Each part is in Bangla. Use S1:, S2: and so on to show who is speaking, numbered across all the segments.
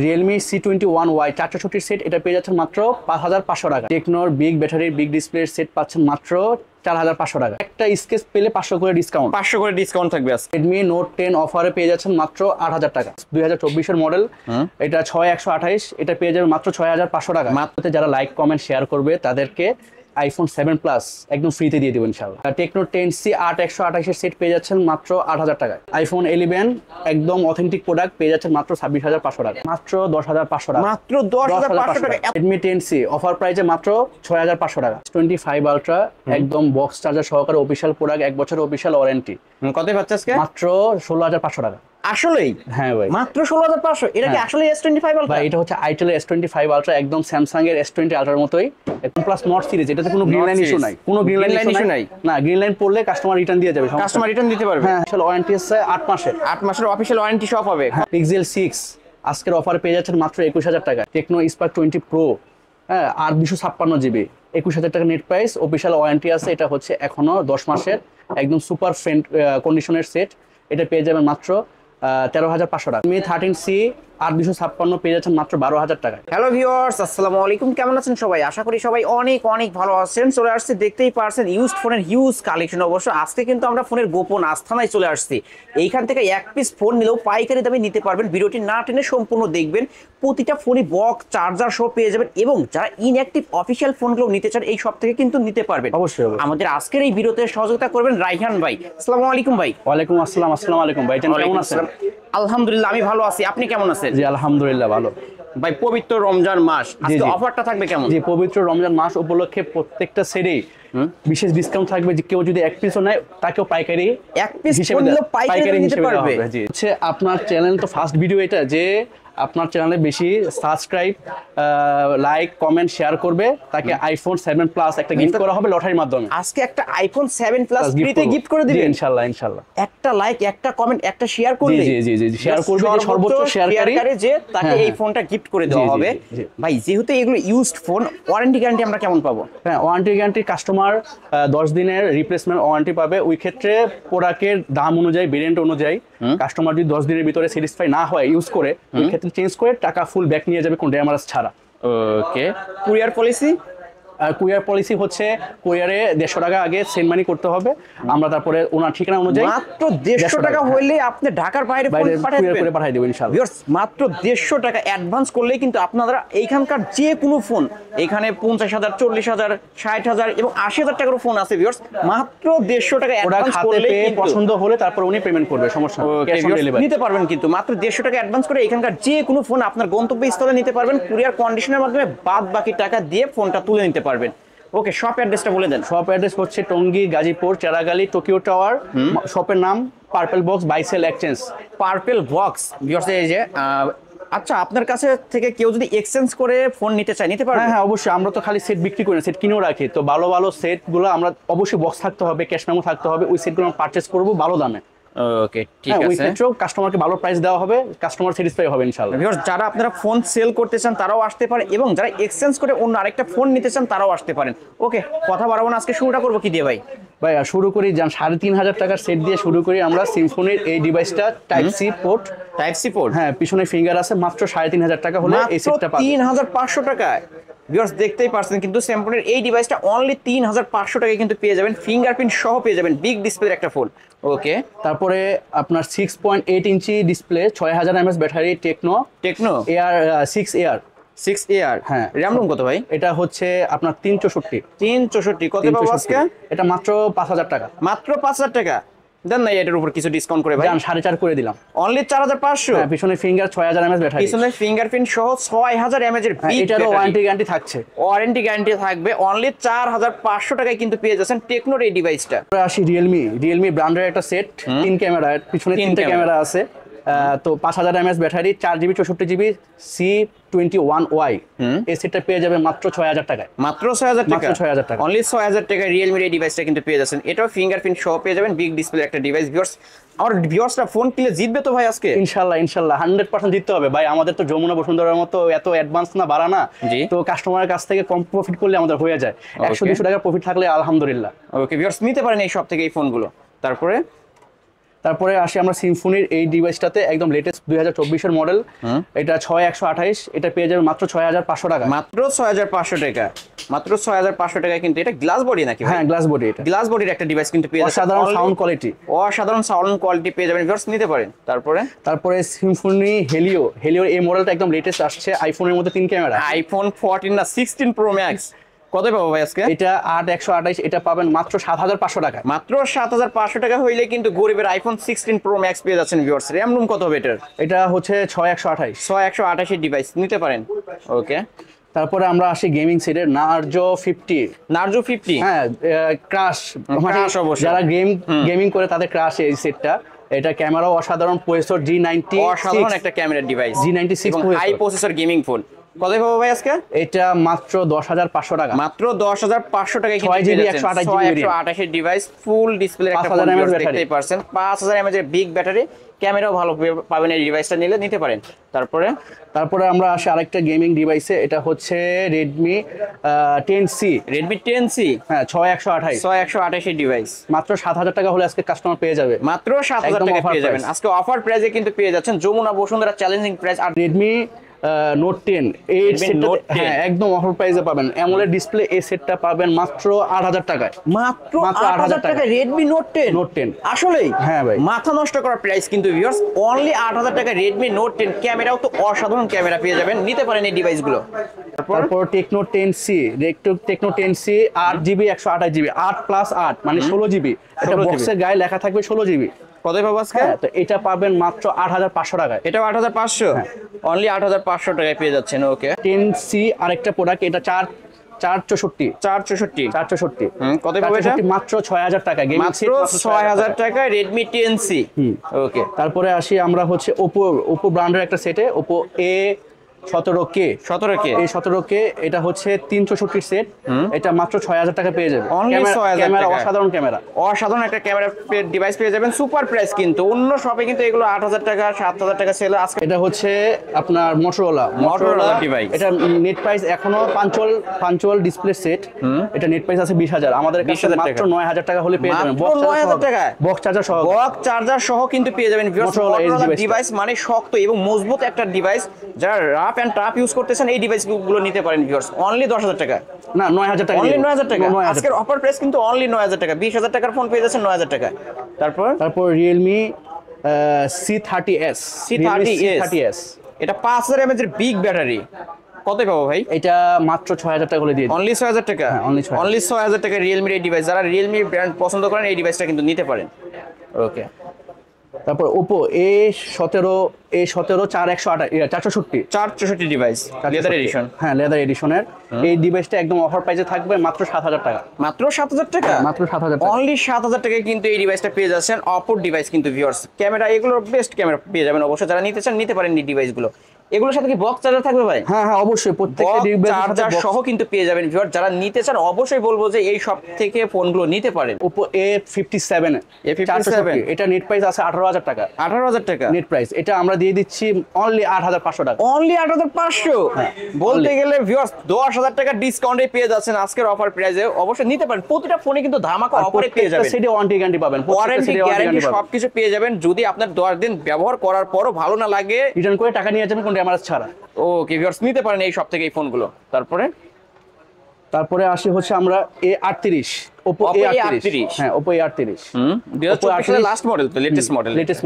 S1: Realme C21Y 464 সেট এটা পেয়ে যাচ্ছেন মাত্র 5500 টাকা। টেকনোর বিগ ব্যাটারির বিগ ডিসপ্লের সেট পাচ্ছেন মাত্র 4500 টাকা। একটা স্কেচ পেলে 500 করে ডিসকাউন্ট,
S2: 500 করে ডিসকাউন্ট থাকবে আজকে।
S1: Redmi Note 10 অফারে পেয়ে যাচ্ছেন মাত্র 8000 টাকা। 2024 এর মডেল, এটা 6128, এটা পেয়ে যাবেন মাত্র 6500 টাকা। মাত্র যারা লাইক কমেন্ট শেয়ার করবে তাদেরকে iPhone 7 Plus একদম ফ্রিতে দিয়ে দেবো ইনশাআল্লাহ। টেকনো 10C 8128 এর সেট পেয়ে যাচ্ছেন মাত্র 8000 টাকায়। iPhone 11 একদম অথেন্টিক প্রোডাক্ট পেয়ে যাচ্ছেন মাত্র 26500 টাকা, মাত্র 10500 টাকা,
S2: মাত্র 10500 টাকা।
S1: Redmi 10C অফার প্রাইসে মাত্র 6500 টাকা। 25 Ultra একদম বক্স চার্জার সহকারে অফিশিয়াল প্রোডাক্ট, 1 বছরের অফিশিয়াল ওয়ারেন্টি।
S2: কতই পাচ্ছে আজকে?
S1: মাত্র 16500 টাকা।
S2: আসলেই?
S1: হ্যাঁ ভাই,
S2: মাত্র 16500। এটা কি আসলে S25 Ultra?
S1: ভাই এটা হচ্ছে Itel S25 Ultra, একদম স্যামসাং এর S20 Ultra মতোই। প্লাস নট সিরিজ, এটাতে কোনো গ্রিন লাইন ইস্যু নাই, কোনো গ্রিন লাইন ইস্যু নাই। না, গ্রিন লাইন পড়লে কাস্টমার রিটার্ন দিয়ে যাবে,
S2: কাস্টমার রিটার্ন দিতে পারবে।
S1: হ্যাঁ, আসলে ওয়ারেন্টি আছে 8 মাসের।
S2: 8 মাসের অফিশিয়াল ওয়ারেন্টি সব হবে।
S1: Pixel 6 আজকের অফার পেয়ে যাচ্ছেন মাত্র 21000 টাকা। টেকনো স্পার্ক 20 Pro, হ্যাঁ, আর 256 জিবি, 21000 টাকা নেট প্রাইস, অফিশিয়াল ওয়ারেন্টি আছে। এটা হচ্ছে এখনো 10 মাসের একদম সুপার ফ্রেন্ড কন্ডিশনের সেট। এটা পেয়ে যাবেন মাত্র 13500 টাকা। Mi 13C 8256 পেয়ে যাচ্ছেন মাত্র 12000 টাকায়।
S2: হ্যালো ভিউয়ার্স, আসসালামু আলাইকুম। কেমন আছেন সবাই? আশা করি সবাই অনেক অনেক ভালো আছেন। চলে আসছে, দেখতেই পারছেন ইউজড ফোনের হিউজ কালেকশন। অবশ্য আজকে কিন্তু আমরা ফোনের গোপন আস্থানায় চলে আসছি। এইখান থেকে এক পিস ফোন নিলেও পাইকারি দামে নিতে পারবেন। ভিডিওটি না টেনে সম্পূর্ণ দেখবেন। প্রতিটা ফোনই বক্স চার্জার সহ পেয়ে যাবেন, এবং যারা ইনঅ্যাক্টিভ অফিশিয়াল ফোনগুলো নিতে চান এই সব থেকে কিন্তু নিতে পারবেন।
S1: অবশ্যই।
S2: আমাদের আজকের এই ভিডিওতে সহযোগিতা করবেন রাইহান ভাই। আসসালামু আলাইকুম ভাই।
S1: ওয়ালাইকুম আসসালাম। আসসালামু আলাইকুম ভাই, কেমন আছেন?
S2: আলহামদুলিল্লাহ, আমি ভালো আছি। আপনি কেমন আছেন?
S1: জি আলহামদুলিল্লাহ ভালো।
S2: ভাই, পবিত্র রমজান মাস, আজকে অফারটা থাকবে কেমন?
S1: জি, পবিত্র রমজান মাস উপলক্ষে প্রত্যেকটা সেটেই বিশেষ ডিসকাউন্ট থাকবে। যে কেউ যদি এক পিসও নেয় তাকেও পাইকারি
S2: এক পিস নিলেও পাইকারি নিতে পারবে।
S1: জি, হচ্ছে আপনার চ্যানেল তো ফার্স্ট ভিডিও এটা, যে আপনার চ্যানেলে বেশি সাবস্ক্রাইব, লাইক কমেন্ট শেয়ার করবে তাকে iPhone 7 Plus একটা গিফট করা হবে লটারির মাধ্যমে।
S2: আজকে একটা iPhone 7 Plus ফ্রিতে গিফট করে দিবেন
S1: ইনশাআল্লাহ। ইনশাআল্লাহ
S2: একটা লাইক, একটা কমেন্ট, একটা শেয়ার করলে,
S1: জি জি জি শেয়ার করবে, যে সর্বোচ্চ শেয়ারকারী
S2: যে তাকে এই ফোনটা গিফট করে দেওয়া হবে। ভাই, যেহেতু এগুলো ইউজড ফোন, ওয়ারেন্টি গ্যারান্টি আমরা কেমন পাবো?
S1: হ্যাঁ, ওয়ারেন্টি গ্যারান্টি কাস্টমার 10 দিনের রিপ্লেসমেন্ট ওয়ারেন্টি পাবে। ওই ক্ষেত্রে প্রোডাক্টের দাম অনুযায়ী, ভেরিয়েন্ট অনুযায়ী কাস্টমার যদি 10 দিনের ভিতরে স্যাটিসফাই না হয় ইউজ করে, ওই ক্ষেত্রে চেঞ্জ করে টাকা ফুল ব্যাক নিয়ে যাবে, কোন ড্যামেজ ছাড়া।
S2: Okay. Courier policy?
S1: Courier policy হচ্ছে কুরিয়ারে 150 টাকা আগে সেন্ড মানি করতে হবে, আমরা তারপরে ওনার ঠিকানা অনুযায়ী
S2: মাত্র 150 টাকা হইলে আপনি ঢাকার বাইরে
S1: কুরিয়ার করে পাঠিয়ে দেবেন ইনশাআল্লাহ।
S2: ভিউয়ার্স, মাত্র 150 টাকা অ্যাডভান্স করলেই কিন্তু আপনারা এইখানকার যে কোনো ফোন, এখানে 50000, 40000, 60000 এবং 80000 টাকার ফোন আছে ভিউয়ার্স। মাত্র 150 টাকা অ্যাডভান্স করলে
S1: পছন্দ হলে তারপর উনি পেমেন্ট করবে, সমস্যা নেই, ক্যাশ অন ডেলিভারি
S2: নিতে পারবেন। কিন্তু মাত্র 150 টাকা অ্যাডভান্স করে এখানকার যে কোনো ফোন আপনার গন্তব্যস্থলে নিতে পারবেন। কুরিয়ার কন্ডিশনের মাধ্যমে বাদ বাকি টাকা দিয়ে ফোনটা তুলে নিতে পারবেন। ওকে, শপ অ্যাড্রেসটা বলে দেন।
S1: শপ অ্যাড্রেস হচ্ছে টঙ্গী, গাজীপুর, চেরাগালি, টোকিও টাওয়ার। শপের নাম purple box buy sell exchange.
S2: Purple box viewers, এই যে আচ্ছা, আপনার কাছে থেকে কেউ যদি এক্সচেঞ্জ করে ফোন নিতে চায়, নিতে পারবে?
S1: হ্যাঁ অবশ্যই, আমরা তো খালি সেট বিক্রি করি না, সেট কিনেও রাখি। তো ভালো ভালো সেটগুলো আমরা অবশ্যই বক্স থাকতে হবে, ক্যাশ মেমো থাকতে হবে, ওই সেটগুলো আমরা পারচেজ করব ভালো দামে।
S2: ওকে, ঠিক আছে।
S1: ওই ক্ষেত্রেও কাস্টমারকে ভালো প্রাইস দেওয়া হবে, কাস্টমার স্যাটিসফাই হবে ইনশাআল্লাহ।
S2: ভিউয়ার্স, যারা আপনারা ফোন সেল করতে চান তারাও আসতে পারে, এবং যারা এক্সচেঞ্জ করে অন্য আরেকটা ফোন নিতে চান তারাও আসতে পারেন। ওকে, কথা বাড়াবো না, আজকে শুরুটা করবো কি দিয়ে ভাই?
S1: ভাই শুরু করি, যান 3500 টাকার সেট দিয়ে শুরু করি আমরা। সিম্ফনির এই ডিভাইসটা টাইপ সি পোর্ট, হ্যাঁ, পিছনে ফিঙ্গার আছে, মাত্র 3500 টাকা হলে এই সেটটা পাবেন।
S2: 3500 টাকায় ভিউয়ার্স, দেখতেই পারছেন কিন্তু সিম্ফনির এই ডিভাইসটা অনলি 3500 টাকায় কিন্তু পেয়ে যাবেন, ফিঙ্গারপ্রিন্ট সহ পেয়ে যাবেন, বিগ ডিসপ্লের একটা ফোন। ওকে,
S1: তারপরে আপনার 6.8 inch display, 6000 mAh battery, Tecno air 6 air. হ্যাঁ,
S2: র্যাম রুম কত ভাই?
S1: এটা হচ্ছে আপনার 364
S2: কত পাবো আজকে?
S1: এটা মাত্র 5000 টাকা।
S2: মাত্র 5000 টাকা দেন না, এটার উপর কিছু ডিসকাউন্ট করে ভাই?
S1: 4.5 করে দিলাম,
S2: অনলি 4500।
S1: হ্যাঁ, পিছনে ফিঙ্গার 6000 mAh ব্যাটারি,
S2: পিছনে ফিঙ্গারপ্রিন্ট সহ 6000 mAh এর বিগ,
S1: এটারও ওয়ারেন্টি গ্যারান্টি থাকছে।
S2: ওয়ারেন্টি গ্যারান্টি থাকবে। অনলি 4500 টাকায় কিন্তু পেয়ে যাচ্ছেন টেকনোর এই ডিভাইসটা।
S1: আসি রিয়েলমি ব্র্যান্ডের একটা সেট, 3 ক্যামেরা, পিছনে 3টে ক্যামেরা আছে। তো 5000 mAh battery, 4GB 64GB C21Y, এই সেটটা পেয়ে যাবে মাত্র 6000 টাকায়।
S2: মাত্র 6000 টাকা,
S1: 6000 টাকা,
S2: অনলি 6000 টাকা রিয়েলমির এই ডিভাইসটা কিন্তু পেয়ে যাচ্ছেন। এটাও ফিঙ্গারপ্রিন্ট সহ পেয়ে যাবেন, বিগ ডিসপ্লে একটা ডিভাইস। ভিউয়ার্স, আমার ভিউয়ার্সরা ফোন কিনলে জিতবে তো ভাই আজকে?
S1: ইনশাআল্লাহ 100% জিততে হবে ভাই। আমাদের তো যমুনা বসুন্ধরার মতো এত অ্যাডভান্স না, বাড়া না, তো কাস্টমারের কাছ থেকে কম প্রফিট করলে আমাদের হয়ে যায়। 100-200 টাকা প্রফিট থাকলে আলহামদুলিল্লাহ।
S2: ওকে ভিউয়ার্স, নিতে পারেন এই সব থেকে এই ফোনগুলো।
S1: তারপরে আসি আমরা সিম্ফনির এই ডিভাইসটাতে, একদম লেটেস্ট 2024 এর মডেল। এটা 6128, এটা পেয়ে যাবে মাত্র 6500 টাকা।
S2: মাত্র 6500 টাকা, মাত্র 6500 টাকা। কিন্তু এটা গ্লাস বডি নাকি?
S1: হ্যাঁ, গ্লাস বডি। এটা
S2: গ্লাস বডির একটা ডিভাইস কিন্তু পেয়ে যাচ্ছেন,
S1: অসাধারণ সাউন্ড কোয়ালিটি,
S2: অসাধারণ সাউন্ড কোয়ালিটি পেয়ে যাবেন, ভিউয়ার্স নিতে পারেন। তারপরে
S1: সিম্ফনি হেলিওর এই মডেলটা একদম লেটেস্ট আসছে, আইফোনের মধ্যে 3 ক্যামেরা।
S2: আইফোন 14 না 16 প্রো ম্যাক্স কত পাবো ভাই আজকে?
S1: এটা 8128, এটা পাবেন মাত্র 7500 টাকা।
S2: মাত্র 7500 টাকা হইলে কিন্তু গরিবের আইফোন 16 প্রো ম্যাক্স পেয়ে যাচ্ছেন ভিউয়ার্স। র্যাম রুম কত হবে এটার?
S1: এটা হচ্ছে 6128।
S2: 6128 এর ডিভাইস নিতে পারেন। ওকে,
S1: তারপরে আমরা আসি গেমিং সেটের নার্জো 50।
S2: নার্জো 50,
S1: হ্যাঁ, ক্রাশ,
S2: অবশ্যই।
S1: যারা গেমিং করে তাদের ক্রাশ এই সেটটা। এটা ক্যামেরাও অসাধারণ, প্রসেসর G96,
S2: অসাধারণ একটা ক্যামেরার device,
S1: G96
S2: high processor gaming phone. কত পাবো ভাই আজকে?
S1: এটা মাত্র 10500 টাকা।
S2: মাত্র 10500 টাকায় কিন্তু
S1: 6GB 128GB
S2: এর ডিভাইস, ফুল ডিসপ্লে একটা ফোন,
S1: 5000 mAh
S2: দেখতেই পারছেন। 5000 mAh এর বিগ ব্যাটারি, ক্যামেরাও ভালো পাবেন এই ডিভাইসটা নিলে, নিতে পারেন। তারপরে
S1: আমরা আসি আরেকটা গেমিং ডিভাইসে, এটা হচ্ছে Redmi 10C।
S2: Redmi 10C,
S1: হ্যাঁ, 6128।
S2: 6128 এর ডিভাইস
S1: মাত্র 7000 টাকা হলে আজকে কাস্টমার পেয়ে যাবে।
S2: মাত্র 7000 টাকা পেয়ে যাবেন আজকে অফার প্রাইসে কিন্তু পেয়ে যাচ্ছেন যমুনা বসুন্ধরা চ্যালেঞ্জিং প্রাইস। আর
S1: Redmi Note 10 এই সেটটা, হ্যাঁ, একদম অফার প্রাইসে পাবেন। অ্যামোলেড ডিসপ্লে এই সেটটা পাবেন মাত্র 8000 টাকায়।
S2: মাত্র 8000 টাকা Redmi Note 10। আসলেই
S1: হ্যাঁ ভাই,
S2: মাথা নষ্ট করা প্রাইস কিন্তু ভিউয়ার্স। অনলি 8000 টাকা Redmi Note 10, ক্যামেরাও তো অসাধারণ ক্যামেরা পেয়ে যাবেন, নিতে পারেন এই ডিভাইসগুলো।
S1: তারপর Tecno 10C 8GB 128GB 8+8 মানে 16GB। এটা বক্সের গায়ে লেখা থাকবে 16GB।
S2: কত পাবো আজকে?
S1: তো এটা পাবেন মাত্র 8500 টাকায়।
S2: এটাও 8500, অনলি 8500 টাকায় পেয়ে যাচ্ছেন। ওকে,
S1: 10C আরেকটা প্রোডাক্ট, এটা 464।
S2: কত পাবো এটা?
S1: মাত্র 6000 টাকা।
S2: মাত্র 6000 টাকায় Redmi 10C। ওকে,
S1: তারপরে আসি আমরা হচ্ছে Oppo ব্র্যান্ডের একটা সেটে, Oppo A17K। এই 17K এটা হচ্ছে 364 সেট, এটা মাত্র 6000 টাকা পেয়ে যাবে।
S2: অনলি 6000 টাকা,
S1: অসাধারণ ক্যামেরা,
S2: অসাধারণ একটা ক্যামেরা ডিভাইস পেয়ে যাবেন। সুপার প্রাইস কিন্তু, অন্য শপে কিন্তু এগুলো 8000 টাকা 7000 টাকা সেল। আজকে
S1: এটা হচ্ছে আপনার Motorola
S2: ডিভাইস।
S1: এটা নেট প্রাইস এখনো পাঞ্চুয়াল ডিসপ্লে সেট, এটা নেট প্রাইস আছে 20000, আমাদের কাছে মাত্র 9000 টাকা হলে পেয়ে যাবেন।
S2: মাত্র 9000 টাকা
S1: বক্স চার্জার সহ কিন্তু পেয়ে যাবেন।
S2: Motorola ডিভাইস মানে শক্ত এবং মজবুত একটা ডিভাইস, যারা রাফ এন্ড টাফ ইউজ করতেছেন এই ডিভাইসগুলো নিতে পারেন ভিউয়ার্স। অনলি 10000 টাকা,
S1: না 9000 টাকা,
S2: অনলি 9000 টাকা। আজকের অফার প্রাইস কিন্তু অনলি 9000 টাকা। 20000 টাকার ফোন পেয়ে যাচ্ছেন 9000 টাকা।
S1: তারপর Realme C30s।
S2: এটা 5000 mAh এর বিগ ব্যাটারি, কত পাবো ভাই?
S1: এটা মাত্র 6000 টাকা করে দিয়ে
S2: অনলি 6000 টাকা,
S1: অনলি
S2: 6000 টাকা Realme এর ডিভাইস। যারা Realme ব্র্যান্ড পছন্দ করেন এই ডিভাইসটা কিন্তু নিতে পারেন। ওকে,
S1: তারপর Oppo A17
S2: 464 device, leather addition.
S1: হ্যাঁ, লেদার এডিশনের এই ডিভাইসটা একদম অফার প্রাইসে থাকবে মাত্র 7000 টাকা।
S2: মাত্র 7000 টাকা,
S1: মাত্র 7000 টাকা,
S2: অনলি 7000 টাকায় কিন্তু এই ডিভাইসটা পেয়ে যাচ্ছেন। Oppo ডিভাইস কিন্তু ভিউয়ার্স, ক্যামেরা এগুলোর বেস্ট ক্যামেরা পেয়ে যাবেন। অবশ্যই যারা নিতে চান নিতে পারেন এই ডিভাইসগুলো। এগুলোর সাথে কি বক্স চার্জার থাকবে ভাই?
S1: হ্যাঁ, অবশ্যই প্রত্যেকটা ডিভাইস
S2: চার্জার সহ কিন্তু পেয়ে যাবেন ভিউয়ার। যারা নিতে চান অবশ্যই বলবো যে এই সব থেকে ফোনগুলো নিতে পারেন।
S1: Oppo A57 এটা নেট প্রাইস আছে 18000 টাকা।
S2: 18000 টাকা
S1: নেট প্রাইস, এটা আমরা দিয়ে দিচ্ছি অনলি 8500 টাকা।
S2: অনলি 8500 বলতে গেলে ভিউয়ার্স 10000 টাকা ডিসকাউন্টে পেয়ে যাচ্ছেন আজকের অফার প্রাইসে। অবশ্যই নিতে পারেন, প্রতিটা ফোনে কিন্তু ধামাকা অফারে পেয়ে যাবেন।
S1: সেটা ওয়ারেন্টি গ্যারান্টি পাবেন,
S2: ওয়ারেন্টি গ্যারান্টি সবকিছু পেয়ে যাবেন। যদি আপনার 10 দিন ব্যবহার করার পরও ভালো না লাগে,
S1: রিটার্ন করে টাকা নিয়ে যাবেন কোন ড্যামেজ ছাড়া।
S2: ওকে ভিউয়ার্স, নিতে পারেন এই সব থেকে এই ফোনগুলো। তারপরে
S1: আসি হচ্ছে আমরা A38, Oppo A38। হ্যাঁ, Oppo A38
S2: 2024 লাস্ট মডেল, তো লেটেস্ট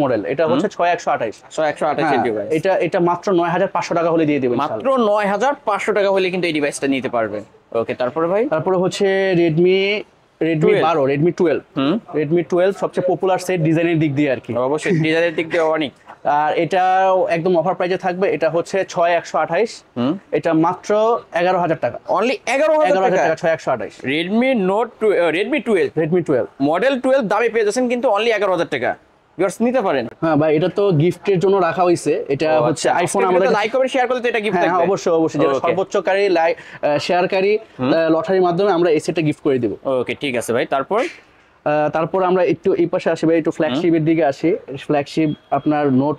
S2: মডেল।
S1: এটা হচ্ছে 6128
S2: এর ডিভাইস।
S1: এটা মাত্র 9500 টাকা হলে দিয়ে দিবেন।
S2: মাত্র 9500 টাকা হলে কিন্তু এই ডিভাইসটা নিতে পারবেন। ওকে, তারপরে
S1: হচ্ছে Redmi 12 সবচেয়ে পপুলার সেট ডিজাইনের দিক দিয়ে আর কি।
S2: অবশ্যই ডিজাইনের দিক দিয়ে অনেক।
S1: আর এটাও একদম অফার প্রাইসে থাকবে, এটা হচ্ছে 6128, এটা মাত্র 11000 টাকা।
S2: অনলি 11000 টাকা
S1: 6128
S2: Redmi 12 মডেল 12 দামে পেয়ে যাচ্ছেন কিন্তু অনলি 11000 টাকা। ভিউয়ার্স নিতে পারেন।
S1: হ্যাঁ ভাই, এটা তো গিফটের জন্য রাখা হইছে। এটা হচ্ছে আইফোন, আমাদের
S2: লাইক করে শেয়ার করলে তো এটা গিফট থাকবে।
S1: হ্যাঁ, অবশ্যই যারা সর্বোচ্চকারী শেয়ারকারী লটারির মাধ্যমে আমরা এই সেটটা গিফট করে দেব।
S2: ওকে, ঠিক আছে ভাই।
S1: তারপর আমরা একটু এই পাশে আসি ভাই, একটু ফ্ল্যাগশিপের দিকে আসি। ফ্ল্যাগশিপ আপনার note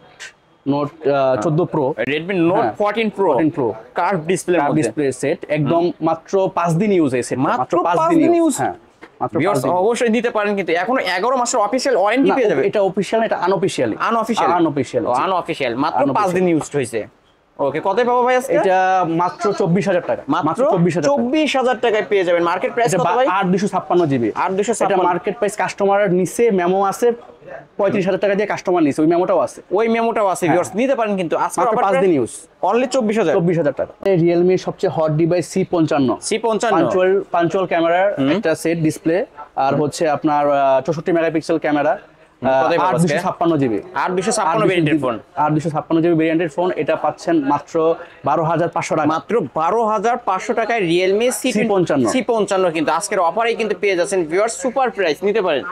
S1: 14 pro,
S2: Redmi Note 14 Pro curve display
S1: set, একদম মাত্র 5 দিন ইউজ হয়েছে,
S2: মাত্র 5 দিন ইউজ।
S1: হ্যাঁ, মাত্র
S2: ভিউয়ার্স অবশ্যই নিতে পারেন, কিন্তু এখনো 11 মাসের অফিশিয়াল ওয়ারেন্টি পেয়ে যাবেন।
S1: এটা অফিশিয়াল, এটা আনঅফিশিয়াল।
S2: আনঅফিশিয়াল মাত্র 5 দিন ইউজড হইছে। ওকে, কত পাবো ভাই আজকে?
S1: এটা মাত্র 24000 টাকা,
S2: মাত্র 24000 টাকায় পেয়ে যাবেন। মার্কেট প্রাইস কত ভাই?
S1: 8256 জিবি।
S2: 8256
S1: এটা মার্কেট প্রাইস কাস্টমারের নিচে মেমো আছে 35000 টাকা দিয়ে কাস্টমার নিচে, ওই মেমোটাও আছে।
S2: ভিউয়ার্স নিতে পারেন, কিন্তু আজকে
S1: মাত্র
S2: অফার
S1: 5 দিন ইউজ,
S2: অনলি 24000
S1: টাকা। Realme এর সবচেয়ে হট ডিভাইস C55 পাঞ্চুয়াল ক্যামেরার একটা সেট ডিসপ্লে, আর হচ্ছে আপনার 64 মেগাপিক্সেল ক্যামেরা, 8256 জিবি।
S2: 8256 ভেরিয়েন্টের ফোন,
S1: 8256 জিবি ভেরিয়েন্টের ফোন। এটা পাচ্ছেন মাত্র 12500 টাকা,
S2: মাত্র 12500 টাকায় Realme C55 কিন্তু আজকের অফারেই কিন্তু পেয়ে যাচ্ছেন ভিউয়ার্স, সুপার প্রাইস, নিতে পারেন।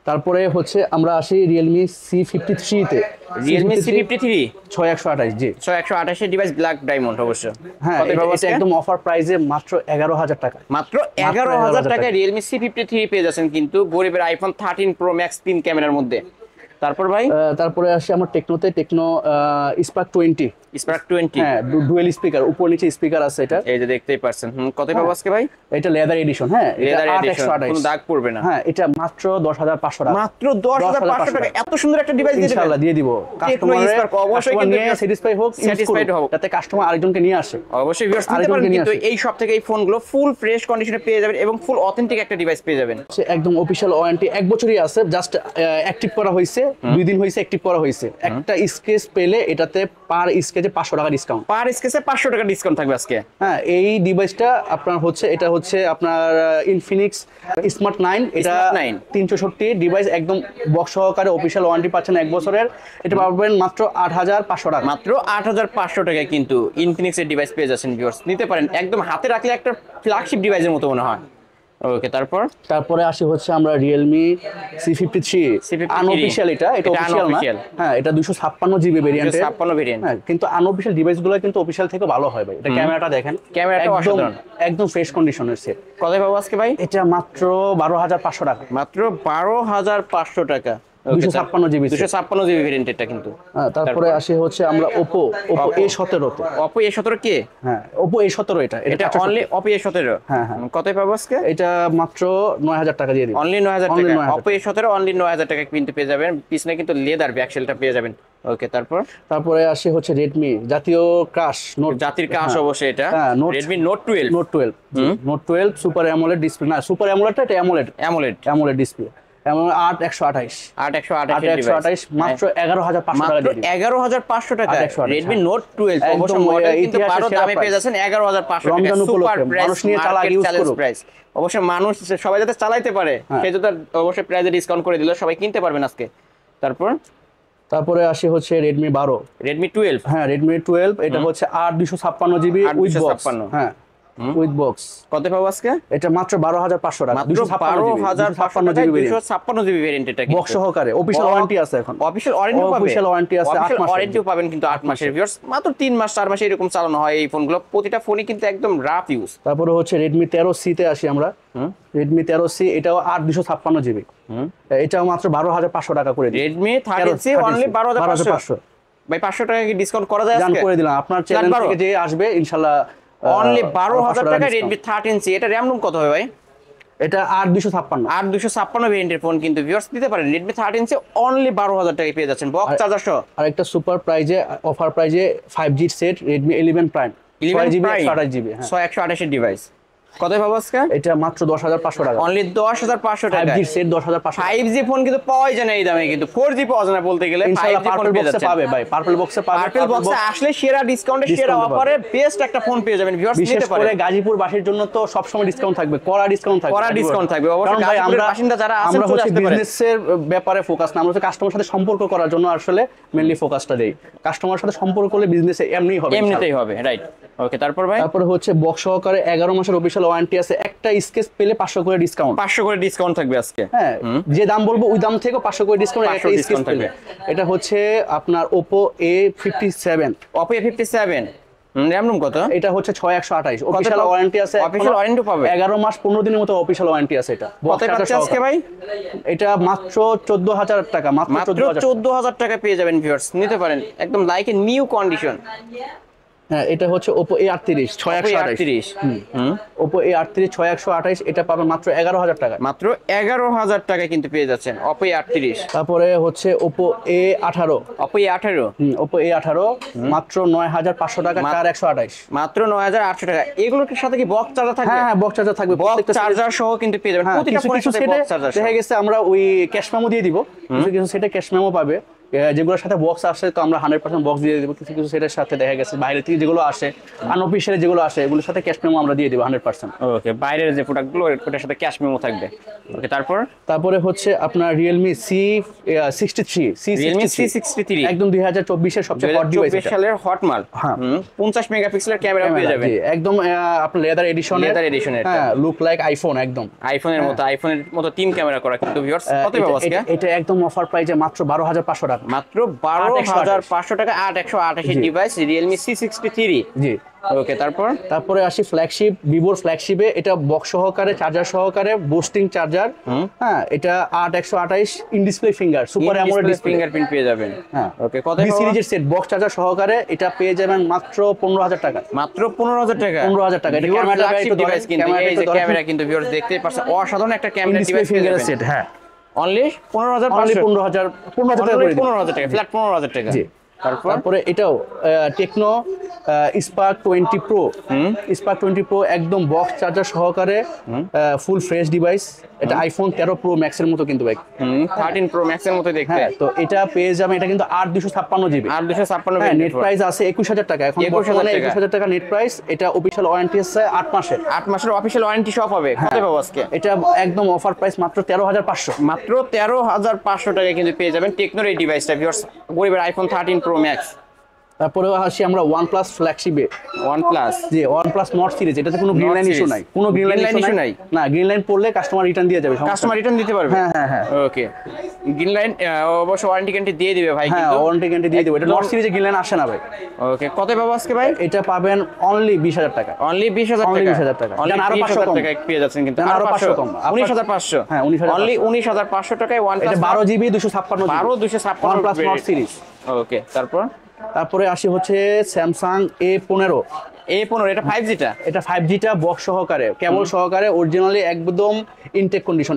S1: তারপরে হচ্ছে আমরা আসি Realme C53 তে।
S2: Realme C53
S1: 6128, জি
S2: 6128 এর ডিভাইস, ব্ল্যাক ডায়মন্ড অবশ্য।
S1: হ্যাঁ, এটা একদম অফার প্রাইসে মাত্র 11000 টাকা,
S2: মাত্র 11000 টাকায় Realme C53 পেয়ে যাচ্ছেন কিন্তু গরিবের আইফোন 13 Pro Max 3 ক্যামেরার মধ্যে। তারপর ভাই,
S1: তারপরে আসি আমার টেকনোতে, টেকনো স্পার্ক 20। হ্যাঁ, ডুয়েল স্পিকার, উপর নিচে স্পিকার আছে এটা,
S2: এই যে দেখতেই পাচ্ছেন। কত পাবো আজকে ভাই?
S1: এটা লেদার এডিশন। হ্যাঁ,
S2: লেদার এডিশন, কোনো দাগ পড়বে না।
S1: হ্যাঁ, এটা মাত্র 10500 টাকা,
S2: মাত্র 10500 টাকা এত সুন্দর একটা ডিভাইস দিয়ে
S1: ইনশাআল্লাহ দিয়ে দিব। কাস্টমার অবশ্যই কিন্তু স্যাটিসফাইড হোক, যাতে কাস্টমার আরেকজনকে নিয়ে আসে।
S2: অবশ্যই ভিউয়ার্স নিতে পারেন, কিন্তু এই সব থেকে এই ফোনগুলো ফুল ফ্রেশ কন্ডিশনে পেয়ে যাবেন এবং ফুল অথেন্টিক একটা ডিভাইস পেয়ে যাবেন।
S1: একদম অফিশিয়াল ওয়ারেন্টি 1 বছরই আছে, জাস্ট অ্যাক্টিভ করা হয়েছে, 2 দিন হয়েছে অ্যাক্টিভ করা হয়েছে। একটা স্কেচ পেলে এটাতে পার স্কেচে 500 টাকা ডিসকাউন্ট,
S2: পার স্কেচে 500 টাকা ডিসকাউন্ট থাকবে আজকে।
S1: হ্যাঁ, এই ডিভাইসটা আপনার হচ্ছে, এটা হচ্ছে আপনার ইনফিনিক্স স্মার্ট 9, এটা 360 ডিভাইস, একদম বক্স সহকারে অফিশিয়াল ওয়ারেন্টি পাচ্ছেন 1 বছরের। এটা পাবেন মাত্র 8500 টাকা,
S2: মাত্র 8500 টাকায় কিন্তু ইনফিনিক্স এর ডিভাইস পেয়ে যাচ্ছেন ভিউয়ার্স, নিতে পারেন। একদম হাতে রাখলে একটা ফ্ল্যাগশিপ ডিভাইসের মতো মনে হয়। ওকে, তারপরে
S1: আসি হচ্ছে আমরা Realme C53 আনঅফিশিয়াল, এটা অফিশিয়াল না। হ্যাঁ, এটা 256 জিবি ভেরিয়েন্ট,
S2: 256 ভেরিয়েন্ট।
S1: হ্যাঁ, কিন্তু আনঅফিশিয়াল ডিভাইসগুলো কিন্তু অফিশিয়াল থেকে ভালো হয় ভাই। এটা ক্যামেরাটা দেখেন,
S2: ক্যামেরাটা অসাধারণ,
S1: একদম ফ্রেশ কন্ডিশনের সেট।
S2: কত পাবো আজকে ভাই?
S1: এটা মাত্র 12500 টাকা,
S2: মাত্র 12500 টাকা,
S1: 256 জিবি
S2: ভেরিয়েন্টটা কিন্তু।
S1: তারপরে আসি হচ্ছে আমরা Oppo A17 তে।
S2: Oppo A17 কে?
S1: হ্যাঁ, Oppo A17 এটা
S2: অনলি Oppo A17।
S1: হ্যাঁ,
S2: কত পাবো আজকে?
S1: এটা মাত্র 9000 টাকা দিয়ে দিই,
S2: অনলি 9000 টাকা। Oppo A17 অনলি 9000 টাকা কিন্তু পেয়ে যাবেন, পিছনে কিন্তু লেদার ব্যাকশেলটা পেয়ে যাবেন। ওকে, তারপরে
S1: আসি হচ্ছে Redmi জাতীয় ক্রাশ,
S2: জাতির ক্রাশ অবশ্যই এটা, Redmi Note 12
S1: super AMOLED display, না সুপার অ্যামোলেড, এটা অ্যামোলেড ডিসপ্লে, 8128 মাত্র 11500 টাকা,
S2: 11500 টাকা Redmi Note 12 অবশ্য মডেল কিন্তু 12 দামে পেয়ে যাচ্ছেন 11500 টাকা, সুপার প্রাইস, মানুষ নিয়ে চালা ইউজ করুন। অবশ্য মানুষ সবাই যাতে চালাইতে পারে সেই জন্য অবশ্যই প্রাইসে ডিসকাউন্ট করে দিল, সবাই কিনতে পারবেন আজকে।
S1: তারপরে আসি হচ্ছে Redmi 12। হ্যাঁ, Redmi 12 এটা হচ্ছে 8256 জিবি উইথ বক্স। হ্যাঁ, উইথ বক্স।
S2: কত পাবো আজকে?
S1: এটা মাত্র 12500 টাকা,
S2: মাত্র 12500 টাকা, 256 জিবি ভেরিয়েন্ট, এটা
S1: বক্স সহকারে অফিশিয়াল ওয়ারেন্টি আছে। এখন
S2: অফিশিয়াল ওয়ারেন্টি আছে 8 মাস ওয়ারেন্টিও পাবেন কিন্তু 8 মাসের ভিউয়ার্স, মাত্র 3 মাস 4 মাস এরকম চালানো হয় এই ফোনগুলো, প্রতিটা ফোনই কিন্তু একদম রাফ ইউজ।
S1: তারপরে হচ্ছে Redmi 13C তে আসি আমরা। Redmi 13C এটাও 8256 জিবি, এটাও মাত্র 12500 টাকা করে দিই।
S2: Redmi 13C অনলি 12500 ভাই, 500 টাকা কি ডিসকাউন্ট করা যায় আজকে?
S1: করে দিলাম, আপনার চ্যানেল থেকে যে আসবে ইনশাআল্লাহ
S2: অনলি 12000 টাকা Redmi 13C। এটা র‍্যাম রুম কত হবে ভাই?
S1: এটা 8256
S2: ভেরিয়েন্টের ফোন কিন্তু ভিউয়ার্স নিতে পারেন। Redmi 13C অনলি 12000 টাকায় পেয়ে যাচ্ছেন বক্স চার্জার সহ।
S1: আর একটা সুপার প্রাইজে, অফার প্রাইজে 5G set Redmi 11 Prime,
S2: 11
S1: Prime 128GB, হ্যাঁ
S2: 128 এর ডিভাইস। কত পাবো আজকে?
S1: এটা মাত্র 10500 টাকা,
S2: অনলি 10500 টাকা।
S1: 5G set 10500।
S2: 5G ফোন কিন্তু পাওয়াই যায় না এই দামে, কিন্তু 4G পাওয়া যায় না বলতে গেলে। 5G ফোন পেয়ে যাচ্ছেন,
S1: পাবে ভাই, পার্পল বক্সে পাবে।
S2: পার্পল বক্সে আসলে সেরা ডিসকাউন্টে, সেরা অফারে বেস্ট একটা ফোন পেয়ে যাবেন ভিউয়ার্স, নিতে পারেন।
S1: বিশেষ করে গাজীপুর বাসীর জন্য তো সব সময় ডিসকাউন্ট থাকবে, কড়া ডিসকাউন্ট থাকবে,
S2: অবশ্যই গাজীপুরের বাসিন্দা যারা আছেন
S1: আমরা হচ্ছে বিজনেসের ব্যাপারে ফোকাস না, আমরা হচ্ছে কাস্টমারের সাথে সম্পর্ক করার জন্য আসলে মেইনলি ফোকাসটা দেই। কাস্টমারের সাথে সম্পর্ক করলে বিজনেসে এমনিতেই হবে,
S2: রাইট। ওকে, তারপরে
S1: হচ্ছে বক্স সহকারে 11 মাসের অফিশিয়াল ওয়ারেন্টি আছে। একটা স্কেচ পেলে 500 করে ডিসকাউন্ট,
S2: 500 করে ডিসকাউন্ট থাকবে আজকে।
S1: হ্যাঁ, যে দাম বলবো ওই দাম থেকে 500 করে ডিসকাউন্ট, একটা স্কেচ থাকবে। এটা হচ্ছে আপনার Oppo A57,
S2: র‍্যাম রুম কত?
S1: এটা হচ্ছে 6128, অফিশিয়াল ওয়ারেন্টি আছে,
S2: অফিশিয়াল ওয়ারেন্টি পাবে
S1: 11 মাস 15 দিনের মতো অফিশিয়াল ওয়ারেন্টি আছে। এটা
S2: কত পাচ্ছেন আজকে ভাই?
S1: এটা মাত্র 14000 টাকা, মাত্র
S2: 14000 টাকা পেয়ে যাবেন ভিউয়ার্স, নিতে পারেন একদম লাইক এ নিউ কন্ডিশন।
S1: হ্যাঁ, এটা হচ্ছে Oppo A38 6128। Oppo A38 6128, এটা পাবেন মাত্র 11000 টাকা।
S2: মাত্র 11000 টাকায় কিন্তু পেয়ে যাচ্ছেন Oppo A38।
S1: তারপরে হচ্ছে Oppo A18।
S2: Oppo A18।
S1: Oppo A18 মাত্র 9500 টাকা, 4128।
S2: মাত্র 9800 টাকা। এগুলোর সাথে কি বক্স চার্জার থাকবে?
S1: হ্যাঁ, বক্স চার্জার থাকবে,
S2: বক্স চার্জার সহ কিন্তু পেয়ে যাবেন প্রতিটা ফোনের সাথে বক্স চার্জার।
S1: দেখা গেছে আমরা ওই ক্যাশ মেমো দিয়ে দিব, কিছু কিছু সেটা ক্যাশ মেমো পাবে, যেগুলোর সাথে বক্স আসে তো আমরা 100% বক্স দিয়ে দিব, কিছু কিছু সেটার সাথে দেখা গেছে বাইরে থেকে যেগুলো আসে আনঅফিশিয়াল যেগুলো আসে এগুলোর সাথে ক্যাশ মেমো আমরা দিয়ে দিব 100%।
S2: ওকে, বাইরের যে প্রোডাক্টগুলো ওটার সাথে ক্যাশ মেমো থাকবে। ওকে, তারপরে
S1: হচ্ছে আপনার Realme C63 একদম 2024 এর সবচেয়ে হট ডিভাইস,
S2: 2024 সালের হট মাল।
S1: হ্যাঁ,
S2: 50 মেগাপিক্সেলের ক্যামেরা পেয়ে যাবেন
S1: একদম আপনার লেদার এডিশনের। হ্যাঁ, লুক লাইক আইফোন, একদম আইফোনের মতো
S2: 3 ক্যামেরা করা কিন্তু ভিউয়ার্স। কত পাবো আজকে?
S1: এটা একদম অফার প্রাইসে মাত্র 12500 টাকা।
S2: মাত্র 12500 টাকা 8128 ডিভাইস Realme C63।
S1: জি।
S2: ওকে,
S1: তারপরে আসি ফ্ল্যাগশিপ, ভিভোর ফ্ল্যাগশিপে, এটা বক্স সহকারে, চার্জার সহকারে, বুস্টিং চার্জার। হ্যাঁ, এটা 8128 in display finger super AMOLED
S2: fingerprint পেয়ে যাবেন।
S1: হ্যাঁ,
S2: ওকে, কত
S1: বি সিরিজের সেট বক্স চার্জার সহকারে এটা পেয়ে যাবেন মাত্র 15000 টাকা।
S2: মাত্র 15000 টাকা।
S1: 15000 টাকা। এটা ক্যামেরা
S2: ডিভাইস কিন্তু, এই যে ক্যামেরা কিন্তু ভিউয়ার্স দেখতেই পাচ্ছেন, অসাধারণ একটা ক্যামেরা ডিভাইস
S1: ফিঙ্গারের সেট। হ্যাঁ,
S2: অনলি 15500।
S1: 15000 টাকা করে
S2: 15000 টাকা, ফ্ল্যাট 15000 টাকা।
S1: জি। তারপরে এটাও Tecno Spark 20 pro. Spark 20 pro একদম বক্স চার্জার সহকারে, ফুল ফ্রেশ ডিভাইস। এটা আইফোন 13 প্রো ম্যাক্সের মতো কিন্তু ভাই,
S2: 13 প্রো ম্যাক্সের মতো দেখতে।
S1: হ্যাঁ, তো এটা পেয়ে যাবেন, এটা কিন্তু 8256 জিবি।
S2: 8256।
S1: হ্যাঁ, নেট প্রাইস আছে 21000 টাকা এখন, 21000 টাকা নেট প্রাইস। এটা অফিশিয়াল ওয়ারেন্টি আছে 8 মাসের।
S2: 8 মাসের অফিশিয়াল ওয়ারেন্টি সব হবে। কত পাবো আজকে?
S1: এটা একদম অফার প্রাইস মাত্র 13500।
S2: মাত্র 13500 টাকায় কিন্তু পেয়ে যাবেন টেকনোর এই ডিভাইসটা ভিউয়ার্স, গরিবের আইফোন 13 প্রো ম্যাক্স।
S1: তারপরে আসি আমরা OnePlus ফ্ল্যাগশিপে।
S2: OnePlus,
S1: জি, OnePlus নট সিরিজ। এটাতে কোনো গ্রিন লাইন ইস্যু নাই, কোনো গ্রিন লাইন ইস্যু নাই। না, গ্রিন লাইন পড়লে কাস্টমার রিটার্ন দিয়ে যাবে,
S2: কাস্টমার রিটার্ন দিতে পারবে।
S1: হ্যাঁ হ্যাঁ হ্যাঁ।
S2: ওকে, গ্রিন লাইন অবশ্য ওয়ারেন্টি গ্যারান্টি দিয়ে দিবে ভাই,
S1: হ্যাঁ,
S2: কিন্তু
S1: ওয়ারেন্টি গ্যারান্টি দিয়ে দিবে। এটা নট সিরিজে গ্রিন লাইন আসে না ভাই।
S2: ওকে, কত পাবো আজকে ভাই?
S1: এটা পাবেন অনলি 20000 টাকা।
S2: অনলি 20000 টাকা।
S1: 20000 টাকা।
S2: আরো 500 টাকা পেয়ে যাচ্ছেন কিন্তু,
S1: আরো 500 কম,
S2: 19500।
S1: হ্যাঁ, 19500।
S2: অনলি 19500 টাকায় OnePlus।
S1: এটা 12 GB 256 GB.
S2: 256
S1: OnePlus Nord series.
S2: Okay,
S1: তারপরে আসি হচ্ছে স্যামসাং A15।
S2: এটা 5G টা।
S1: এটা 5G টা বক্স সহকারে, কেবল সহকারে, অরিজিনালি একদম intact condition,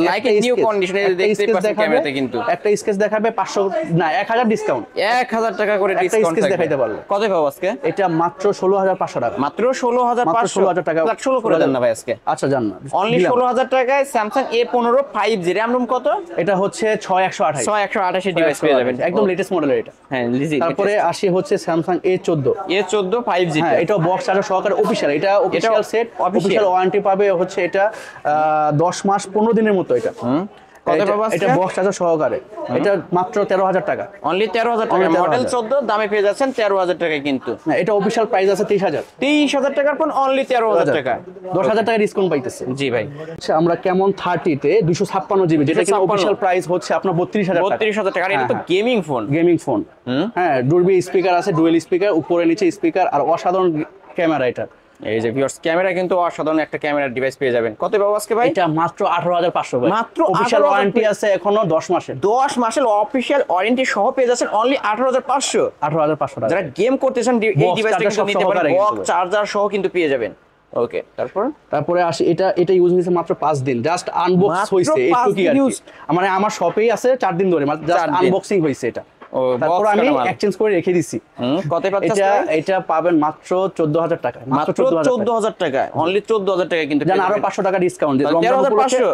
S2: like a new কন্ডিশনে দেখতে পাচ্ছেন ক্যামেরাতে কিন্তু।
S1: একটা স্কেচ দেখাবে 500 না 1000 ডিসকাউন্ট,
S2: 1000 টাকা করে ডিসকাউন্ট
S1: দেখাইতে পারবে।
S2: কত পাবো আজকে?
S1: এটা মাত্র 16500 টাকা।
S2: মাত্র 16500
S1: টাকা।
S2: ফ্ল্যাট 16 করে দেন না ভাই আজকে।
S1: আচ্ছা, জান না,
S2: অনলি 16000 টাকায় Samsung A15 5G RAM room কত?
S1: এটা হচ্ছে 6128।
S2: 6128 ডিভাইস পেয়ে যাবেন,
S1: একদম লেটেস্ট মডেলের এটা।
S2: হ্যাঁ,
S1: তারপরে আসি হচ্ছে স্যামসাং A14।
S2: 5G।
S1: হ্যাঁ, এটা বক্স চার্জার সহকারে অফিশিয়াল, এটা অফিশিয়াল সেট, অফিশিয়াল ওয়ারেন্টি পাবে হচ্ছে এটা 10 মাস 15 দিনের মতো। এটা
S2: কত পাবো আজকে?
S1: এটা বক্স চার্জার সহকারে, এটা মাত্র 13000 টাকা।
S2: অনলি 13000 টাকা। মডেল 14 দামে পেয়ে যাচ্ছেন 13000 টাকায় কিন্তু।
S1: না, এটা অফিশিয়াল প্রাইস আছে 23000
S2: টাকার পর অনলি 13000 টাকা,
S1: 10000 টাকা ডিসকাউন্ট পাইতেছে।
S2: জি ভাই।
S1: আচ্ছা, আমরা কেমন 30 তে 256 জিবি, যেটা কি অফিশিয়াল প্রাইস হচ্ছে আপনার 32000 টাকা।
S2: আর এটা তো গেমিং ফোন।
S1: হ্যাঁ, ডলবি স্পিকার আছে, ডুয়াল স্পিকার, উপরে নিচে স্পিকার, আর অসাধারণ ক্যামেরা। এটা
S2: এই যে ভিউয়ার্স, ক্যামেরা কিন্তু অসাধারণ একটা ক্যামেরা ডিভাইস পেয়ে যাবেন। কত পাবো আজকে ভাই?
S1: এটা মাত্র 18500 ভাই।
S2: মাত্র
S1: অফিশিয়াল ওয়ারেন্টি আছে এখনো 10 মাসের।
S2: 10 মাসের অফিশিয়াল ওয়ারেন্টি সহ পেয়ে যাচ্ছেন অনলি 18500।
S1: 18500 টাকা।
S2: যারা গেম করতেছেন এই ডিভাইসটা কিন্তু নিতে পারেন, বক্স চার্জার সহ কিন্তু পেয়ে যাবেন। ওকে, তারপরে
S1: আসি এটা ইউজ হয়েছে মাত্র 5 দিন, জাস্ট আনবক্স হইছে একটু কি আর কি, মানে আমার শপেই আছে 4 দিন ধরে, মানে জাস্ট আনবক্সিং হইছে এটা। তারপর আমি এক্সচেঞ্জ করে রেখে দিছি।
S2: কত পাচ্ছেন?
S1: এটা পাবেন মাত্র 14000 টাকা।
S2: মাত্র 14000 টাকা। অনলি 14000 টাকা কিন্তু
S1: জান, আরো 500 টাকা ডিসকাউন্ট,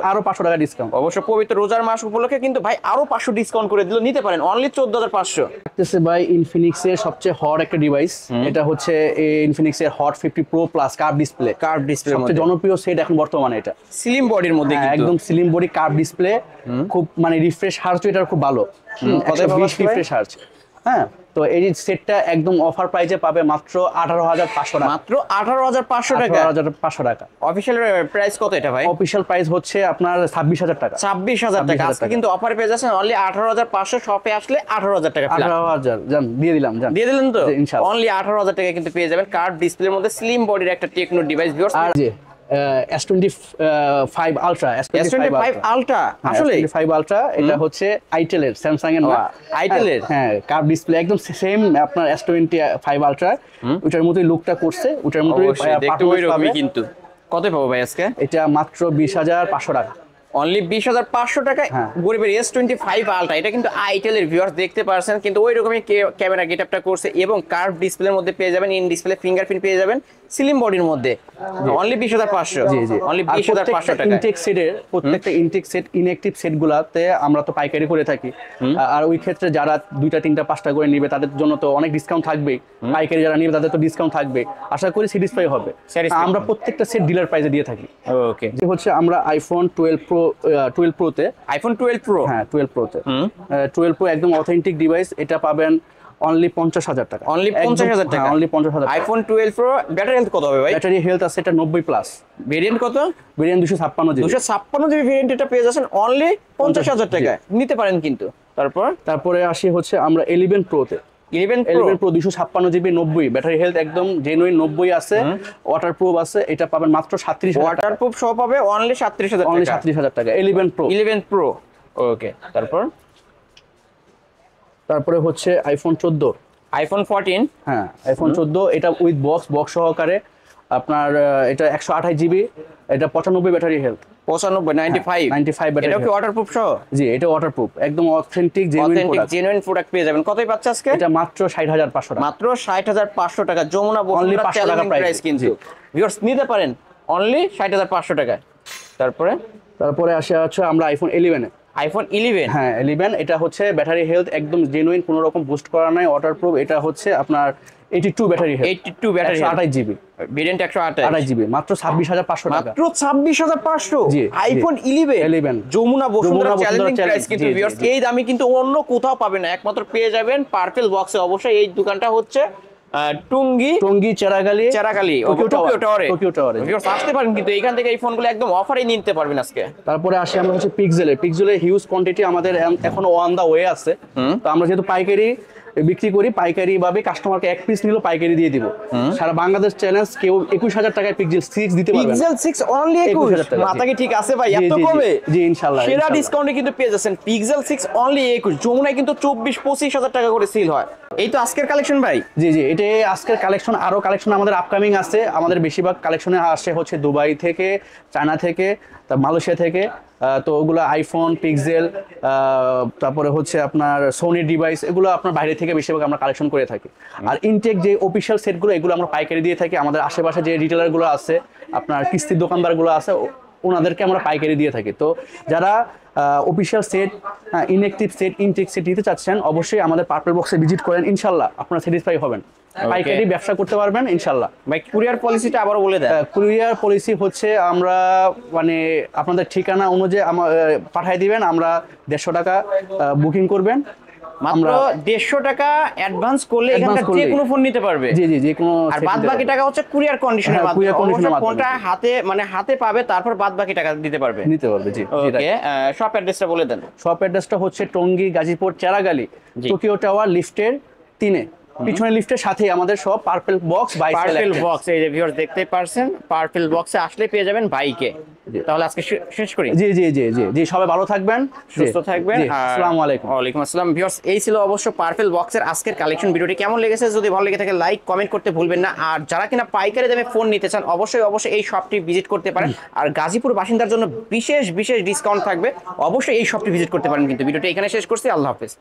S1: আরো 500 টাকা ডিসকাউন্ট।
S2: অবশ্য পবিত্র রোজার মাস উপলক্ষে কিন্তু ভাই আরো 500 ডিসকাউন্ট করে দিল, নিতে পারেন অনলি 14500।
S1: দেখতেছে ভাই ইনফিনিক্স এর সবচেয়ে হট একটা ডিভাইস। এটা হচ্ছে ইনফিনিক্স এর hot 50 pro plus curve display. সবচেয়ে জনপ্রিয় সেট এখন বর্তমানে। এটা
S2: স্লিম বডির মধ্যে, কিন্তু
S1: একদম স্লিম বডি কার্ভ ডিসপ্লে, খুব মানে রিফ্রেশ হার্জ এটা খুব ভালো, 120 রিফ্রেশ হার্জ। হ্যাঁ, তো এই সেটটা একদম অফার প্রাইসে পাবে মাত্র 18500 টাকা।
S2: মাত্র 18500 টাকা।
S1: 18500 টাকা।
S2: অফিশিয়াল প্রাইস কত এটা ভাই?
S1: অফিশিয়াল প্রাইস হচ্ছে আপনার 26000 টাকা।
S2: 26000 টাকা। আজকে কিন্তু অফারে পেয়ে যাচ্ছেন অনলি 18500, শপে আসলে 18000 টাকা।
S1: 18000 জান দিয়ে দিলাম, জান
S2: দিয়ে দিলেন তো?
S1: ইনশাআল্লাহ
S2: অনলি 18000 টাকা কিন্তু পেয়ে যাবেন কার্ভ ডিসপ্লের মধ্যে স্লিম বডির একটা টেকনো ডিভাইস ভিউয়ার্স।
S1: আর যে S25 Ultra,
S2: S25 আলট্রা আসলে
S1: S25 Ultra এটা হচ্ছে আইটেল এর, স্যামসাং এর না,
S2: আইটেল এর।
S1: হ্যাঁ কার্ভ ডিসপ্লে একদম সেম আপনার S25 Ultra, ওটার মতোই লুকটা করছে, ওটার মতোই
S2: অবশ্যই দেখতে
S1: performance
S2: ওইরকমই
S1: পাবে।
S2: কিন্তু। কত পাবো ভাই আজকে?
S1: এটা মাত্র 20,500 টাকা।
S2: অনলি 20,500 টাকায়
S1: হ্যাঁ।
S2: গরিবের S25 আলট্রা। এটা কিন্তু আইটেল এর, ভিউয়ার্স দেখতে পারছেন, কিন্তু ওই রকমই ক্যামেরা গেটআপটা করছে এবং কার্ভ ডিসপ্লের মধ্যে পেয়ে যাবেন, ইন ডিসপ্লে ফিঙ্গারপ্রিন্ট পেয়ে যাবেন স্লিম বডির মধ্যে। অনলি 20,500।
S1: জি জি,
S2: অনলি
S1: আর
S2: 20,500 টাকা।
S1: ইনটেক সেটের প্রত্যেকটা ইনটেক সেট, ইনঅ্যাকটিভ সেট গুলাতে আমরা তো পাইকারি করে থাকি, আর ওই ক্ষেত্রে যারা 2টা 3টা 5টা করে নিবে তাদের জন্য তো অনেক ডিসকাউন্ট থাকবে, পাইকারি যারা নিবে তাদের তো ডিসকাউন্ট থাকবে, আশা করি স্যাটিসফাই হবে।
S2: Satisfy
S1: আমরা প্রত্যেকটা সেট ডিলার প্রাইসে দিয়ে থাকি।
S2: ওকে।
S1: যে হচ্ছে আমরা আইফোন 12 প্রোতে,
S2: আইফোন 12 প্রো।
S1: হ্যাঁ 12 প্রোতে, 12 প্রো একদম অথেন্টিক ডিভাইস, এটা পাবেন অনলি 50,000 টাকা।
S2: অনলি 50,000 টাকা।
S1: অনলি 50,000 টাকা।
S2: আইফোন 12 প্রো ব্যাটারি হেলথ কত হবে ভাই?
S1: ব্যাটারি হেলথ আছে এটা 90 প্লাস,
S2: ভেরিয়েন্ট কত?
S1: Variant 256 GB.
S2: 256 জিবি ভেরিয়েন্ট, এটা পেয়ে যাচ্ছেন অনলি 50,000 টাকায়, নিতে পারেন কিন্তু।
S1: তারপরে আসি হচ্ছে আমরা 11 প্রোতে,
S2: 11
S1: 11 প্রো 256 জিবি 90, ব্যাটারি হেলথ একদম জেনুইন 90 আছে, ওয়াটারপ্রুফ আছে, এটা পাবেন মাত্র 37,000 টাকা।
S2: ওয়াটারপ্রুফ সহ পাবে অনলি 37,000
S1: অনলি
S2: টাকা।
S1: 37,000 টাকা 11 প্রো।
S2: 11 প্রো। ওকে।
S1: তারপরে হচ্ছে আইফোন 14,
S2: আইফোন 14।
S1: হ্যাঁ আইফোন 14 এটা উইথ বক্স সহকারে আপনার, এটা 128 জিবি, এটা 95 ব্যাটারি হেলথ,
S2: 95
S1: 95 ব্যাটারি।
S2: এটা কি ওয়াটারপ্রুফ সহ?
S1: জি এটা ওয়াটারপ্রুফ, একদম অথেন্টিক
S2: জেনুইন প্রোডাক্ট পেয়ে যাবেন। কতই পাচ্ছে আজকে?
S1: এটা মাত্র 60,500 টাকা।
S2: মাত্র 60,500 টাকা। যমুনা
S1: Only
S2: বসুন্ধরা
S1: 500 টাকা
S2: চ্যালেঞ্জিং প্রাইস
S1: price,
S2: কিন্তু ভিউয়ার্স নিতে পারেন অনলি 60,500 টাকায়।
S1: তারপরে আসে হচ্ছে আমরা আইফোন 11 এ,
S2: আইফোন 11।
S1: হ্যাঁ 11 এটা হচ্ছে ব্যাটারি হেলথ একদম জেনুইন, কোনো রকম বুস্ট করা নাই, ওয়াটারপ্রুফ, এটা হচ্ছে আপনার 82 battery health,
S2: 82 battery,
S1: 128 GB,
S2: variant 128
S1: GB, মাত্র 26,500 টাকা।
S2: মাত্র 26,500।
S1: জি,
S2: iPhone 11 Jamuna Bashundhara challenging price কিন্তু ভিউয়ার্স, এই দামে কিন্তু অন্য কোথাও পাবেন না, একমাত্র পেয়ে যাবেন পার্পল বক্সে। অবশ্যই এই দোকানটা হচ্ছে টঙ্গী
S1: চেরাগালি
S2: টোকিও টাওয়ারে।
S1: ভিউয়ার্স
S2: আসতে পারেন কিন্তু এখান থেকে এই ফোনগুলো একদম অফারে নিতে পারবেন আজকে।
S1: তারপরে আসি আমরা হচ্ছে পিক্সেলের হিউজ কোয়ান্টিটি আমাদের এখনো অন দা ওয়ে আছে, তো আমরা যেহেতু পাইকারি বিক্রি করি, পাইকারি ভাবে কাস্টমারকে এক পিস নিলেও পাইকারি দিয়ে দিব। সারা বাংলাদেশ চ্যালেঞ্জ, কেউ 21,000 টাকায় পিক্সেল 6 দিতে পারবে না।
S2: পিক্সেল 6 অনলি 21,000 টাকা। মাথা কি ঠিক আছে ভাই? এত কমে?
S1: জি ইনশাআল্লাহ,
S2: সেরা ডিসকাউন্টে কিন্তু পেয়ে যাচ্ছেন পিক্সেল 6 অনলি 21। যমুনায় কিন্তু 24-25,000 টাকা করে সেল হয়। এই তো আজকের কালেকশন ভাই।
S1: জি এটাই আজকের কালেকশন। আরো কালেকশন আমাদের আপকামিং আছে। আমাদের বেশিরভাগ কালেকশনে আসে হচ্ছে দুবাই থেকে, চায়না থেকে, মালয়েশিয়া থেকে, তো ওগুলো আইফোন, পিক্সেল, তারপরে হচ্ছে আপনার সোনি ডিভাইস, এগুলো আপনার বাইরে থেকে বেশিরভাগ আমরা কালেকশন করে থাকি। আর ইনটেক যে অফিসিয়াল সেটগুলো, এগুলো আমরা পাইকারি দিয়ে থাকি। আমাদের আশেপাশে যে রিটেলারগুলো আছে, আপনার কিস্তির দোকানদারগুলো আছে, ওনাদেরকে আমরা পাইকারি দিয়ে থাকি। তো যারা official set, inactive set, intact set নিতে চাচ্ছেন, অবশ্যই আমাদের পার্পল বক্সে ভিজিট করেন, ইনশাল্লাহ আপনারা স্যাটিসফাই হবেন, পাইকারি ব্যবসা করতে পারবেন ইনশাল্লাহ।
S2: ভাই কুরিয়ার পলিসিটা আবারও বলে দেন।
S1: কুরিয়ার পলিসি হচ্ছে আমরা মানে আপনাদের ঠিকানা অনুযায়ী পাঠিয়ে দিবেন, আমরা 150 টাকা বুকিং করবেন,
S2: মাত্র 150 টাকা অ্যাডভান্স করলে এখানকার যে কোনো ফোন নিতে পারবে।
S1: জি যে কোনো,
S2: আর বাদ বাকি টাকা হচ্ছে কুরিয়ার কন্ডিশনের মাধ্যমে, অবশ্যই ফোনটা হাতে পাবে, তারপর বাদ বাকি টাকা দিতে পারবে।
S1: জি।
S2: ওকে, শপ অ্যাড্রেসটা বলে দেন।
S1: শপ অ্যাড্রেসটা হচ্ছে টঙ্গী গাজীপুর চেরাগালি টোকিও টাওয়ার লিফটের 3 এ, পিছনে লিফটের সাথেই আমাদের সব purple box buy
S2: purple box. এই যে ভিউয়ার্স দেখতেই পারছেন, পার্পল বক্সে আসলে পেয়ে যাবেন বাইকে। তাহলে আজকে শেষ করি।
S1: জি সবাই ভালো থাকবেন,
S2: সুস্থ থাকবেন।
S1: আসসালামু আলাইকুম।
S2: ওয়ালাইকুম আসসালাম। ভিউয়ার্স এই ছিল অবশ্য পার্পল বক্সের আজকের কালেকশন। ভিডিওটি কেমন লেগেছে যদি ভালো লেগে থাকে লাইক কমেন্ট করতে ভুলবেন না। আর যারা কিনা পাইকারি দামে ফোন নিতে চান, অবশ্যই এই শপটি ভিজিট করতে পারেন। আর গাজীপুর বাসিন্দার জন্য বিশেষ ডিসকাউন্ট থাকবে, অবশ্যই এই শপটি ভিজিট করতে পারেন। কিন্তু ভিডিওটি এখানে শেষ করছি। আল্লাহ হাফেজ।